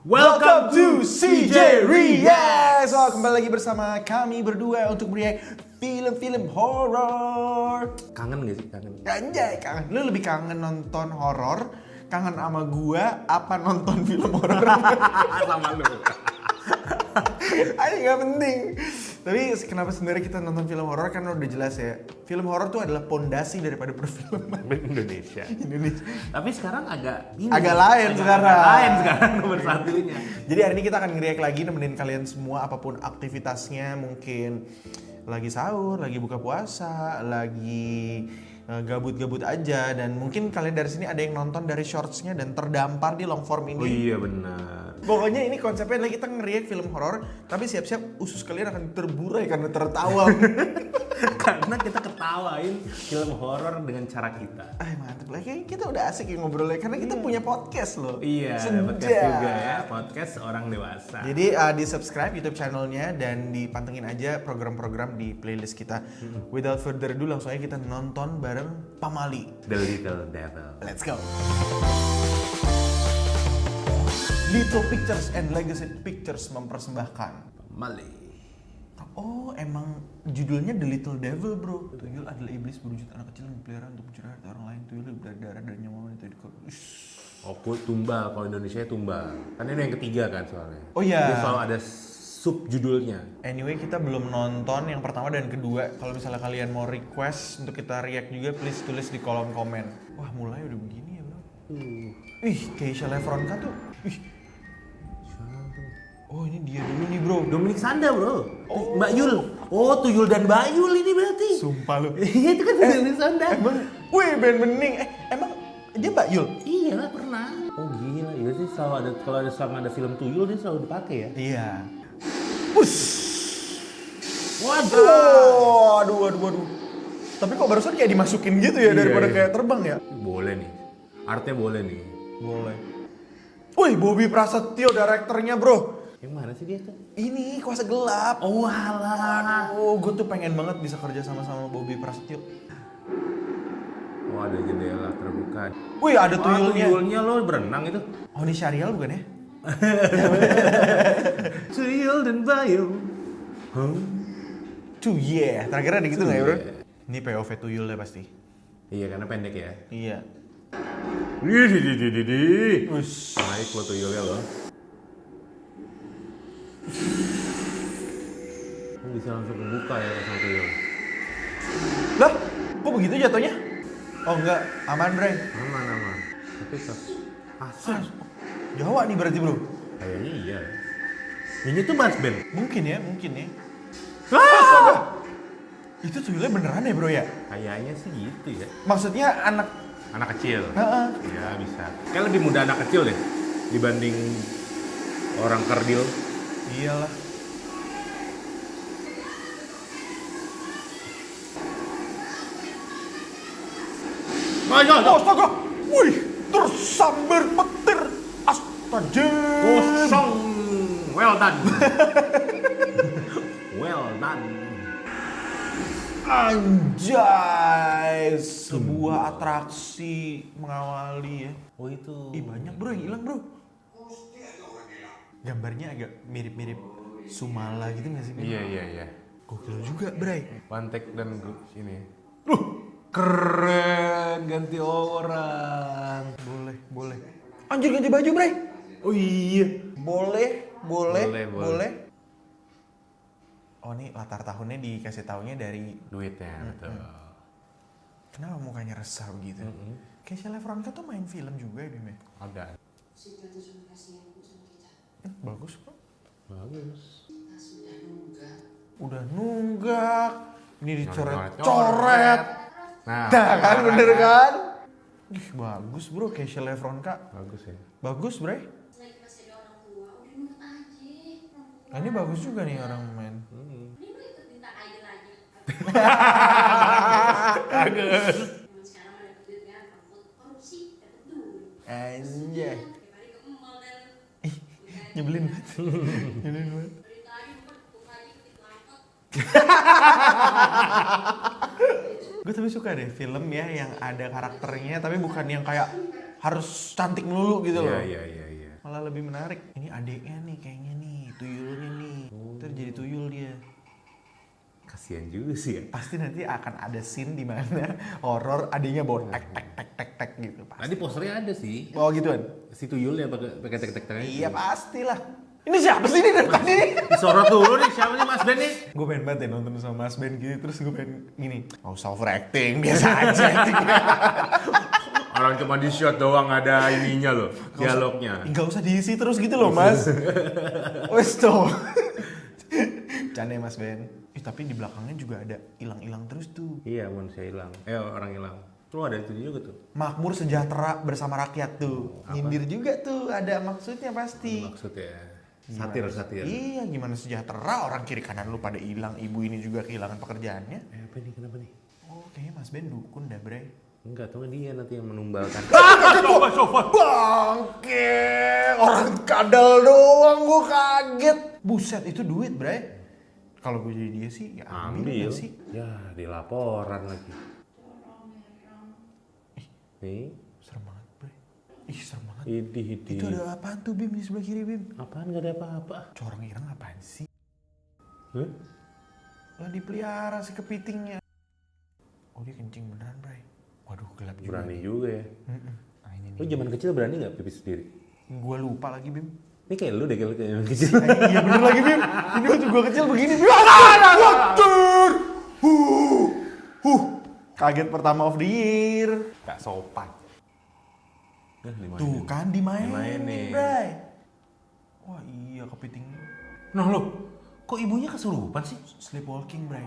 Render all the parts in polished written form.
Welcome to CJ Reacts. So, kembali lagi bersama kami berdua untuk react film-film horor. Kangen gak sih? Kangen. Anjay, kangen. Lu lebih kangen nonton horor, kangen sama gua, apa nonton film horor? Sama lu. Ayo gak penting. Tapi kenapa sebenarnya kita nonton film horor kan udah jelas ya. Film horor tuh adalah pondasi daripada perfilman Indonesia. Tapi sekarang agak lain sekarang. Lain sekarang nomor satunya. Jadi hari ini kita akan nge-react lagi nemenin kalian semua apapun aktivitasnya, mungkin lagi sahur, lagi buka puasa, lagi gabut-gabut aja, dan mungkin kalian dari sini ada yang nonton dari shortsnya dan terdampar di long form ini. Oh iya benar. Pokoknya ini konsepnya adalah kita nge-react film horor, tapi siap-siap usus kalian akan terburai karena tertawa. Karena kita ketawain film horor dengan cara kita. Mantep lah, kayaknya kita udah asik ya ngobrolnya, karena kita punya podcast loh. Iya, ada podcast juga ya, podcast orang dewasa. Jadi di subscribe YouTube channelnya dan dipantengin aja program-program di playlist kita. Without further ado, langsung aja kita nonton bareng Pamali. The Little Devil. Let's go. Little Pictures and Legacy Pictures mempersembahkan Mali. Oh, emang judulnya The Little Devil, bro. Tuyul adalah iblis berwujud anak kecil yang dipelihara untuk mencuri harta orang lain. Tuyul berdarah dan nyawa wanita di Oh, tumbal. Kalau Indonesia tumbal. Kan ini yang ketiga kan soalnya. Oh iya. Dia selalu ada sub judulnya. Anyway, kita belum nonton yang pertama dan kedua. Kalau misalnya kalian mau request untuk kita react juga, please tulis di kolom komen. Wah, mulai udah begini ya, bro. Ih, Keisha Lefronka tuh. Ih. Oh, ini dia dulu nih, bro. Dominic Sanda, bro. Mbak Yul. Oh, Tuyul dan Mbak Yul ini berarti. Sumpah lu. Itu kan Dominic Sanda. Emang, wih, band bening. Emang dia Mbak Yul? Iya lah, pernah. Oh gila, iya sih selalu ada, kalau ada film Tuyul dia selalu dipakai ya. Iya. Push. Waduh. Aduh. Tapi kok barusan kayak dimasukin gitu ya, daripada kayak terbang ya? Boleh nih. Artnya boleh nih. Boleh. Wih, Bobby Prasetyo direkturnya, bro. Yang mana sih dia tuh? Ini Kuasa Gelap. Oh alah. Oh, gue tuh pengen banget bisa kerja sama Bobby Prasetyo. Oh ada jendela terbuka. Wih, ada tuyulnya. Tuyulnya lo berenang itu. Oh, ini Syarial bukan ya? Tuyul dan Bayu. Terakhir ada gitu nggak ya, bro? Ini POV tuyulnya pasti. Iya, karena pendek ya. Iya. Ush. Naik lo tuyulnya lo. Bisa langsung buka ya sama tuyul. Lah, kok begitu jatuhnya? Oh enggak, aman, Bre. Aman. Tapi asal Jawa nih berarti, bro. kayaknya iya. Ini tuh Mas Ben. Mungkin ya. Ah! Itu tuyulnya beneran ya, bro ya? Kayaknya sih gitu ya. Maksudnya anak kecil. Heeh. Ya bisa. Kayak lebih muda anak kecil deh dibanding orang kerdil. Iyalah. Astaga. Wih, tersambar petir. Astaga. Kosong. Well done. Well done. Anjay, sebuah atraksi mengawali ya. Oh itu. Ih, banyak, bro, yang hilang, bro. Gambarnya agak mirip-mirip Sumala gitu nggak sih? Iya. Gokil juga, Bray. One take dan ini. Keren, ganti orang. Boleh. Anjir, ganti baju, Bray. Oh iya. Boleh. Boleh. Oh, nih latar tahunnya dikasih taunya dari Duitnya, betul. kenapa mukanya resah begitu? Keisha Lefronka tuh main film juga ya, Bim? Ada. Bagus, kok. Bagus. Udah nunggak. Ini dicoret-coret. Nah, kan bener kan? Ih, bagus, bro, Keisha Lefronka. Bagus ya. Bagus, Bray. Nah, ini bagus juga nih orang main. Bagus. Anjay. Nyebelin banget. Gue tapi suka deh film ya yang ada karakternya tapi bukan yang kayak harus cantik melulu gitu loh. Iya. malah lebih menarik. Ini adeknya nih kayaknya nih, tuyulnya nih. Ntar jadi tuyul dia. Kasian juga sih ya. Pasti nanti akan ada scene di mana horor adiknya bawa tek gitu. Pasti. Tadi posternya ada sih. Bawa gituan? Si tuyul yang pakai tek-tek. Iya pastilah. Ini siapa sih ini dari tadi? Disorot dulu nih, siapa nih Mas Ben nih? Gue pengen banget ya nonton sama Mas Ben gitu, terus gue pengen gini. Mau overacting, biasa aja. Orang cuma di shot doang ada ininya loh, dialognya. Gak usah diisi terus gitu loh Mas. Wes tuh. Canda Mas Ben. Tapi di belakangnya juga ada hilang-hilang terus tuh. Iya, manusia hilang. Orang hilang. Tuh ada itu juga tuh. Makmur sejahtera bersama rakyat tuh. Nyindir juga tuh, ada maksudnya pasti. Maksudnya satir. Iya, gimana sejahtera orang kiri kanan lu pada hilang, ibu ini juga kehilangan pekerjaannya. Apa nih, kenapa nih? Oh, kayaknya Mas Ben dukun dah, Bray. Enggak, tuh dia nanti yang menumbalkan. Bangke, orang kadal doang gua kaget. Buset, itu duit, Bray. Kalau gue jadi dia sih, ya ambil sih. Ya, dilaporan lagi. Nih, serem banget, Bray. Ih, serem banget. Idih. Itu ada apaan tuh, Bim, di sebelah kiri, Bim? Apaan, gak ada apa-apa. Corong ireng apaan sih? Hah? Lah dipelihara si kepitingnya. Oh, dia kencing beneran, Bray. Waduh, gelap juga. Berani juga ya. Nah, ini Lu zaman kecil berani gak pipis sendiri? Gue lupa lagi, Bim. Ini kayak lu deh kalau kayak zaman kecil. Iya bener lagi, Bim. Ini waktu gue kecil begini, Bim. Waduh. Kaget pertama of the year. Gak sopan. Tuh kan dimainin, Dimainin. Bray. Wah iya kepiting. Nah lo, kok ibunya kesurupan sih? Sleepwalking, Bray.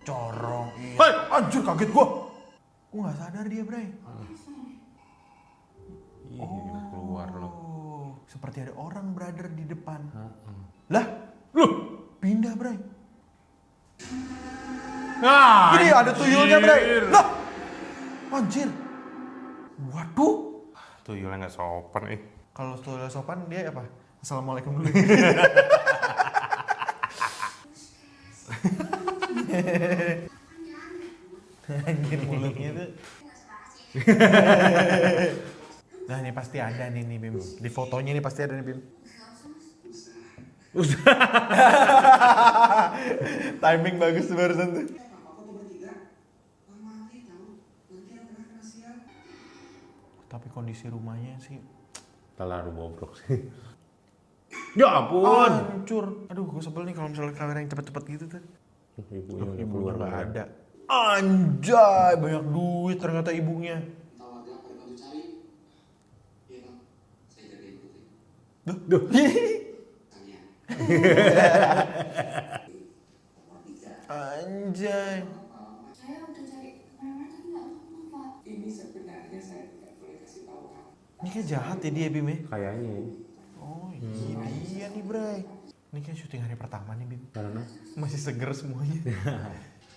Corong, iya. Hei! Anjir kaget gue. Gue gak sadar dia, Bray. Iya, keluar lo. Oh, seperti ada orang brother di depan. Lah, Pindah, Bray. nah, Ini ada tuyulnya, Bray. Lah, anjir. Waduh. Tuyulnya nggak sopan Kalau tuyul sopan dia apa? Assalamualaikum dulu. Anjir mulutnya tuh. Nah ini pasti ada nih Bim. Di fotonya ini pasti ada nih Bim. Timing bagus tuh barusan tuh. Tapi kondisi rumahnya sih terlalu bobrok sih. Ya ampun. hancur. Aduh gue sebel nih kalau misalnya kamera yang cepet-cepet gitu tuh. Ibunya udah Ibunya keluar nggak nggak ada. Anjay banyak duit ternyata ibunya. Duh. Anjay. Saya udah cari kemana-mana tapi nggak ketemu Pak. Ini sebenarnya saya tidak boleh kasih tahu Pak. Ini kayak jahat ya dia Bim ya? Kayaknya. Oh iya dia nih Bray. Ini kayak syuting hari pertama nih Bim. Karena Masih seger semuanya.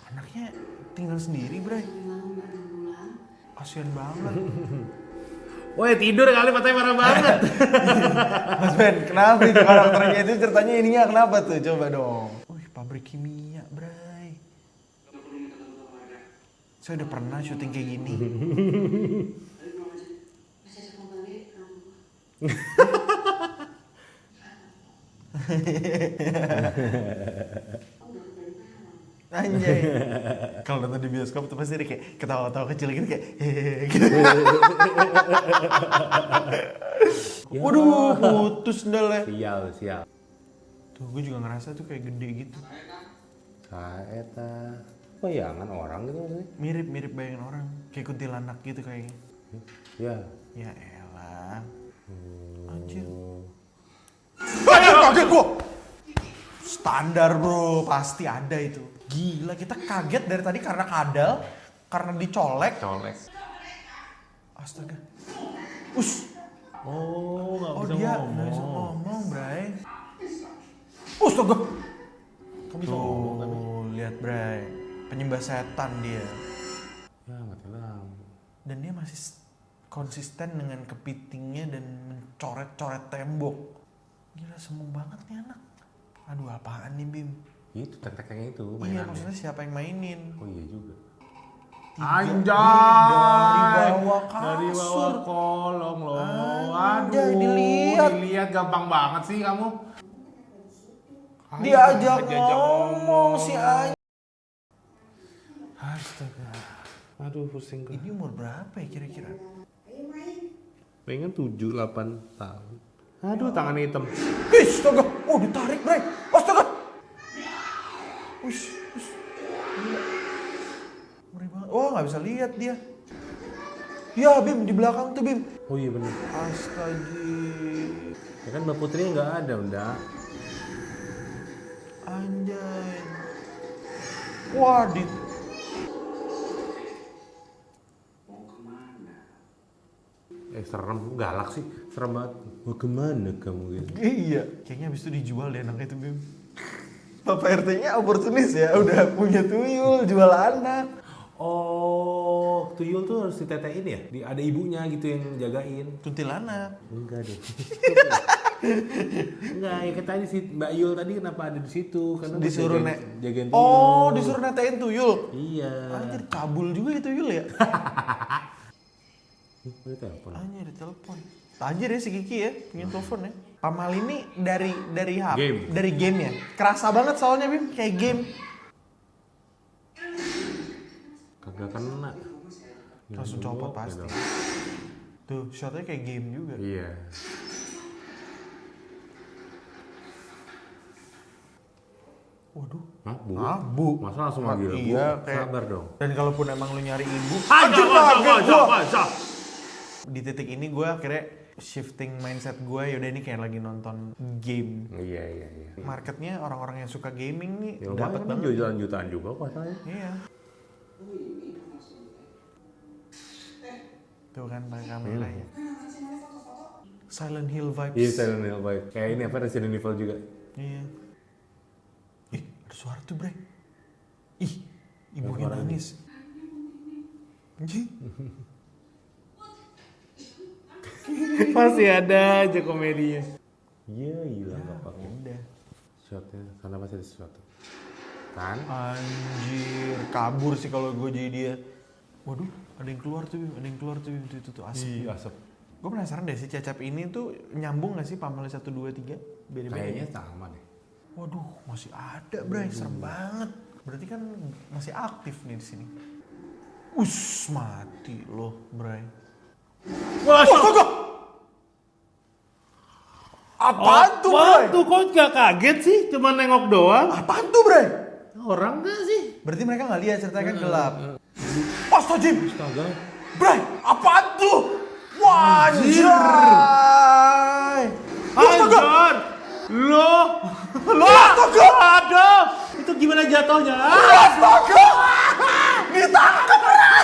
Anaknya tinggal sendiri Bray. Kasian banget. woi tidur kali matanya marah banget. Mas Ben, kenapa itu karakternya itu ceritanya ininya kenapa tuh? Coba dong. Wih, pabrik kimia, Bray. Saya udah pernah syuting kayak gini. Anjay. Kalau nonton di bioskop tuh pasti dia kayak ketawa-tawa kecil gitu kayak hehehe gitu. Waduh, putus sendalnya. Sial. Tuh, gue juga ngerasa tuh kayak gede gitu. Kaeta. Bayangan orang gitu maksudnya. Mirip bayangan orang. Kayak kuntilanak gitu kayaknya. Ya. Ya elah. Anjir. Oh. Kaget gua. Standar bro, pasti ada itu. Gila, kita kaget dari tadi karena kadal, karena dicolek. Colek. Astaga. Oh, nggak bisa Dia ngomong. nggak bisa ngomong, Bray. Astaga. Kamu bisa ngomong tapi. Lihat, Bray. Penyembah setan dia. Ya mati lampu. Dan dia masih konsisten dengan kepitingnya dan mencoret-coret tembok. Gila, semu banget nih anak. Aduh, apaan nih, Bim? Itu tek-teknya itu Iya, mainannya. maksudnya siapa yang mainin? Oh iya juga. Anjay. Dari bawah kasur. Dari bawah kolong loh. Anjay, Aduh, dilihat. gampang banget sih kamu. Diajak ngomong si anjing. Astaga. Aduh, pusing gue. Ini umur berapa ya kira-kira? Pengen 7-8 tahun. Aduh, tangannya hitam. Wih, astaga. Oh, ditarik, Bray. Astaga. Wih. Gila. Ngeri banget. Wah, nggak bisa lihat dia. Ya, Bim, di belakang tuh, Bim. Oh iya bener. Astaga. Ya kan Mbak Putrinya nggak ada, udah. Anjay. Wah, Serem, galak sih, serem banget. Mau kemana kamu gitu? iya. Kayaknya abis itu dijual deh anak itu, Bim. Papa RT-nya oportunis ya, udah punya tuyul, jual anak. Oh, tuyul tuh harus ditetein ya? Ada ibunya gitu yang jagain. Kuntilanak. Enggak deh. Enggak, ya kan tadi si Mbak Yul tadi kenapa ada di situ? Karena Disuruh jagain tuyul. Oh, disuruh netein tuyul. Iya. Anjir, cabul juga itu tuyul ya. Ada telepon. Anjir, ada telepon. Anjir ya si Kiki ya, punya telepon ya. Pamal ini dari HP, Game. dari game ya. Kerasa banget soalnya, Bim, kayak game. Kagak kena. Langsung copot pasti. Tuh, shotnya kayak game juga. Iya. Waduh. Hah, Bu? Bu. Masa langsung manggil Bu? Iya, kayak Sabar dong. Dan kalaupun emang lu nyari ibu, Anjir, kaget gua. masa. Di titik ini gue akhirnya shifting mindset gue, yaudah ini kayak lagi nonton game. Iya. Marketnya orang-orang yang suka gaming nih Ya dapat lumayan banget. jualan jutaan juga pasalnya. Iya. Tuh kan pakai kamera ya. Silent Hill vibes. Iya, Silent Hill Vibe. Kayak ini apa, Resident Evil juga. Iya. Ih, ada suara tuh, Bre. Ih, ibunya suara nangis. Anjing. Masih ada aja komedinya. Iya, gila nggak pakai. Udah. Shotnya, karena masih ada sesuatu. Kan? Anjir, kabur sih kalau gue jadi dia. Waduh, ada yang keluar tuh, Bim. Ada yang keluar tuh, Bim. Tuh asap. Iya, asap. Gue penasaran deh si Cecep ini tuh nyambung gak sih pamali 1, 2, 3? Beda-beda. Kayaknya sama deh. Waduh, masih ada, Bray. Serem banget. Berarti kan masih aktif nih di sini. Mati loh, Bray. Wah, Astaga! Apaan tuh, Bray? tuh kok gak kaget sih? Cuma nengok doang. Apaan tuh, Bray? Orang gak sih? Berarti mereka gak lihat, ceritanya kan gelap. Astaga, Astaga. Bray, apaan tuh? Wah, anjir! Astaga! Anjir! Loh! Astaga! Aduh! Itu gimana jatuhnya? Astaga! Ditangkap, Bray!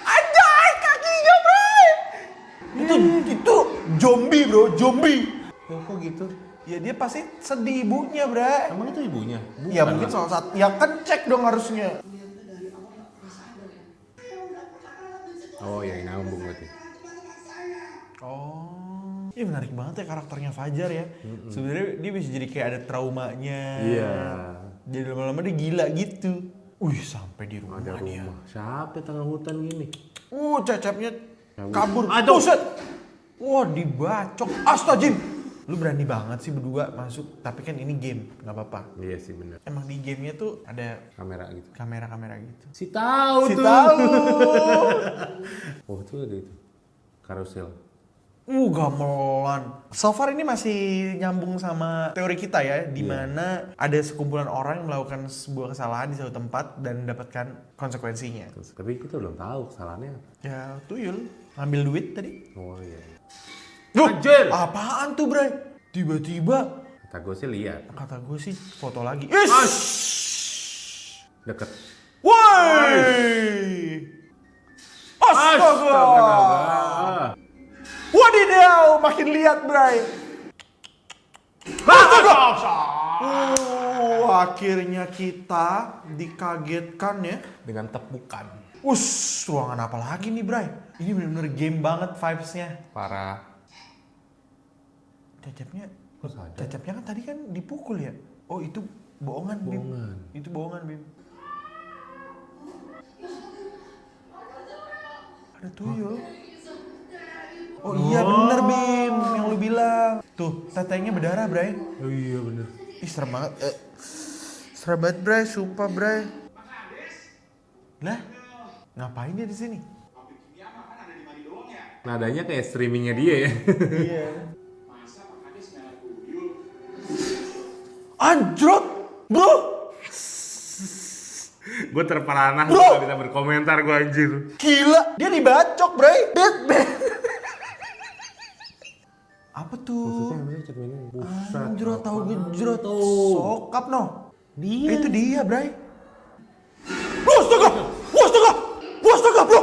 Anjay, kakinya, Bray! Itu zombie, bro, zombie. Kok gitu? Ya dia pasti sedih ibunya, Bray. Emang itu ibunya? Ya mungkin salah satu. Ya kan cek dong harusnya. Oh ya, nyambung berarti. Oh. Iya menarik banget ya karakternya Fajar ya. Sebenarnya dia bisa jadi kayak ada traumanya. Iya. Jadi lama-lama dia gila gitu. Wih, sampai di rumah Ada dia. rumah. Siapa tengah hutan gini? Cecepnya kabur. Aduh. Buset. Wah, dibacok. Astagfirullah. Lu berani banget sih berdua masuk, tapi kan ini game, nggak apa-apa. Iya sih benar. Emang di gamenya tuh ada Kamera gitu. kamera-kamera gitu. Si tahu Si tuh. tahu. Oh itu ada itu. Karusel. Gamelan. So far ini masih nyambung sama teori kita ya, di mana ada sekumpulan orang yang melakukan sebuah kesalahan di suatu tempat dan mendapatkan konsekuensinya. Terus, tapi kita belum tahu kesalahannya apa. Ya, tuyul ngambil duit tadi. Oh iya. Duh, Anjir! apaan tuh, Bray? Tiba-tiba Kata gue sih lihat. kata gue sih foto lagi. Deket. Woi! Astaga! Astaga. Wadidaw, makin lihat, Bray. Astaga! Akhirnya kita dikagetkan ya. Dengan tepukan. Ruangan apa lagi nih, Bray? Ini bener-bener game banget vibes-nya. Parah. Cacepnya kan tadi kan dipukul ya? Oh, itu bohongan, Bim. Bohongan. Itu bohongan, Bim. Ada tuyul. Oh iya bener Bim, yang lu bilang. Tuh, tetenya berdarah, Bray. Oh iya bener. Ih, serem banget. Serem banget, Bray, sumpah, Bray. Lah, ngapain dia di sini? Nadanya kayak streamingnya dia ya. Iya. Anjrot, bro. Gue terperanah, Bro! gue gak bisa berkomentar gue anjir. Gila, dia dibacok, Bray. Dead. Apa tuh? Anjrot, tahu gejrot. Sokap no. Dia. Itu dia, Bray. Astaga, bro.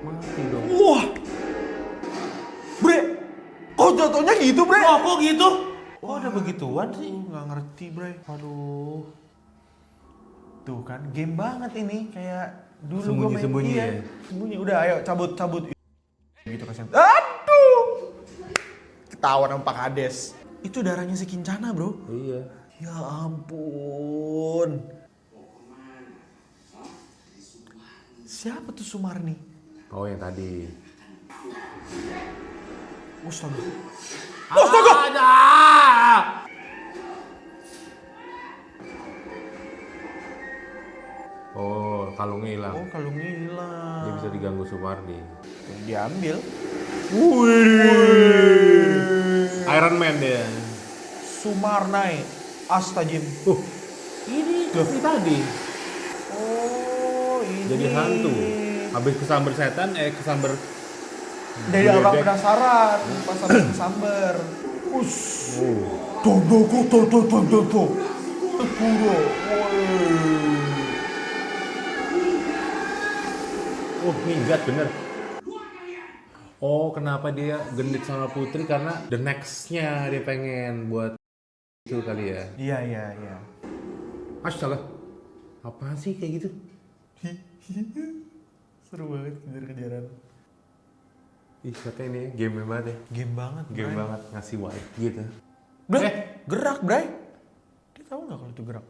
Mati dong. Wah. Bre. Kok jatuhnya gitu, Bre? Oh, kok gitu? Oh, ada begituan sih. Nggak ngerti, Bre. Aduh. Tuh kan, game banget ini. Kayak dulu gue main. Sembunyi-sembunyi Iya, ya? sembunyi. Udah, ayo cabut. Gitu kasihan. Aduh. Ketahuan sama Pak Kades. Itu darahnya si Kincana, bro. Iya. Ya ampun. Siapa tuh Sumarni? Oh, yang tadi. Astaga. Ada. Oh, kalungnya hilang. Oh, kalungnya hilang. Dia bisa diganggu Sumardi. Diambil. Iron Man dia. Sumarnai Astajim. Ini si tadi. Oh, ini. Jadi hantu. Habis kesamber setan, kesamber Dari bebek. orang penasaran pas sampai kesamber. Us. Oh. Do. Tekuro. Oh, minggat bener. Oh, kenapa dia genit sama Putri? Karena the next-nya dia pengen buat itu kali ya. Iya. Astaga. Apaan sih kayak gitu? Seru banget kejar-kejaran. Ih, katanya ini game banget ya. Game banget. Game Bray. banget ngasih wipe gitu. Bray, gerak, Bray. Dia tahu nggak kalau itu gerak?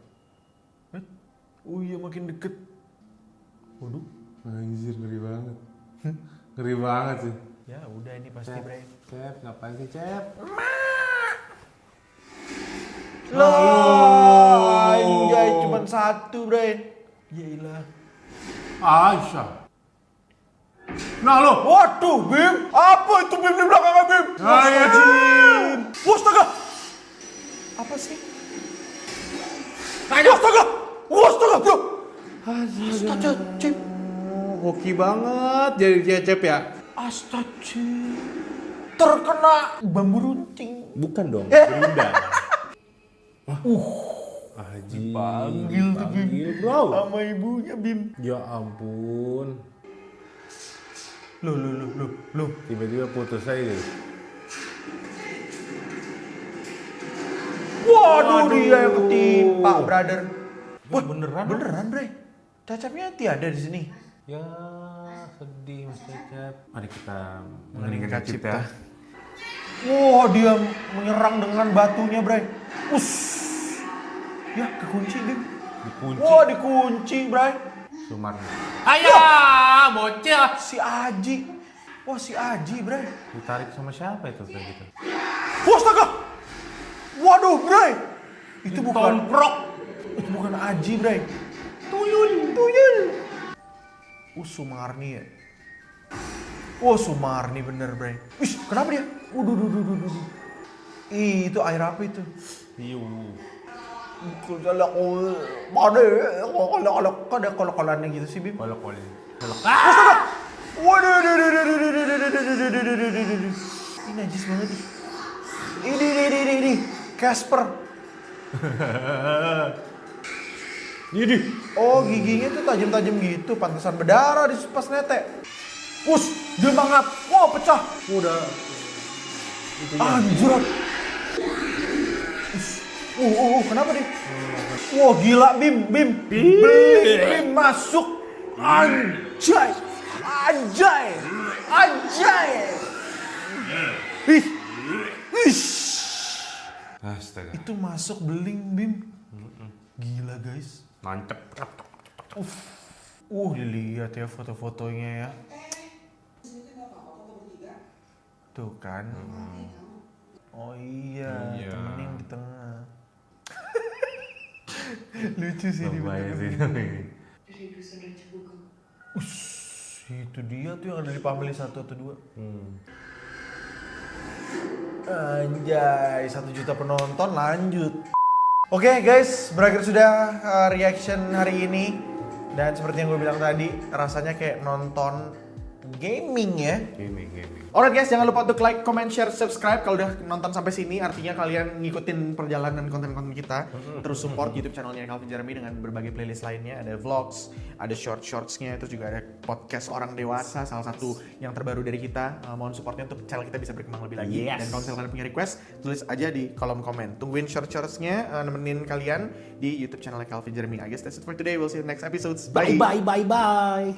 Oh iya, makin deket. Waduh. Anjir, ngeri banget. Ngeri banget sih. Ya udah ini pasti, Bray. Cep, ngapain sih, Cep? Lah, anjay cuma satu, Bray. Yaelah. Aisyah. Nah lo. Waduh, Bim. Apa itu Bim di belakangnya, Bim? Anjir. Astaga. Apa sih? Astaga, bro. Astaga, Cep. Hoki banget jadi dia, Cep ya. Astaga. Terkena bambu runcing. Bukan dong, benda. Haji. Panggil tuh, Bim. Bro. Sama ibunya, Bim. Ya ampun. Loh. Tiba-tiba putus aja gitu. Waduh, dia yang ketimpa, brother. Wah, beneran? Beneran, Bray. Cacapnya tiada di sini. Ya, sedih Mas Cecep. Mari kita Mengeningkan mengeningkan cipta. Wah, dia menyerang dengan batunya, Bray. Ya, kekunci, Bim. Dikunci. Wah, dikunci, Bray. Sumarni. Ayah, bocah. Si Aji. Wah, si Aji, Bray. Ditarik sama siapa itu kayak gitu? Wah, astaga. Waduh, Bray. Itu bukan Tomprok. Itu bukan Aji, Bray. Tuyul. Sumarni ya. Sumarni bener, Bray. Wih, kenapa dia? Waduh. Ih, itu air apa itu? Hiu. Kalau ada kolak-kolakannya gitu sih, Bim. Kolok-kolok. Astaga! Waduh. Ini najis banget nih. Ini. Casper. Ini. Oh, giginya tuh tajam-tajam gitu, pantesan berdarah di pas netek. Dia mangap. Wah, pecah. Udah. Anjir. Kenapa nih? Wah, gila, Bim. Bim masuk. Anjay. Ih. Astaga. Itu masuk beling, Bim. Gila, guys. Mantep. Dilihat ya foto-fotonya ya. Tuh kan. Oh iya, Iya. temenin di tengah. Lucu sih di Lebay sih. Dari dusun Raja Bugong. Itu dia tuh yang ada di Family 1 atau 2. Anjay, 1 juta penonton lanjut. Oke guys, berakhir sudah reaction hari ini. Dan seperti yang gue bilang tadi, rasanya kayak nonton gaming ya. Gaming. Alright guys, jangan lupa untuk like, comment, share, subscribe kalau udah nonton sampai sini. Artinya kalian ngikutin perjalanan konten-konten kita. Terus support YouTube channelnya Calvin Jeremy dengan berbagai playlist lainnya. Ada vlogs, ada shorts-nya, terus juga ada podcast orang dewasa, salah satu yang terbaru dari kita. Mohon supportnya untuk channel kita bisa berkembang lebih lagi. Yes. Dan kalau misalnya kalian punya request, tulis aja di kolom komen. Tungguin shorts-nya, nemenin kalian di YouTube channelnya Calvin Jeremy. I guess that's it for today. We'll see you in next episodes. Bye! Bye.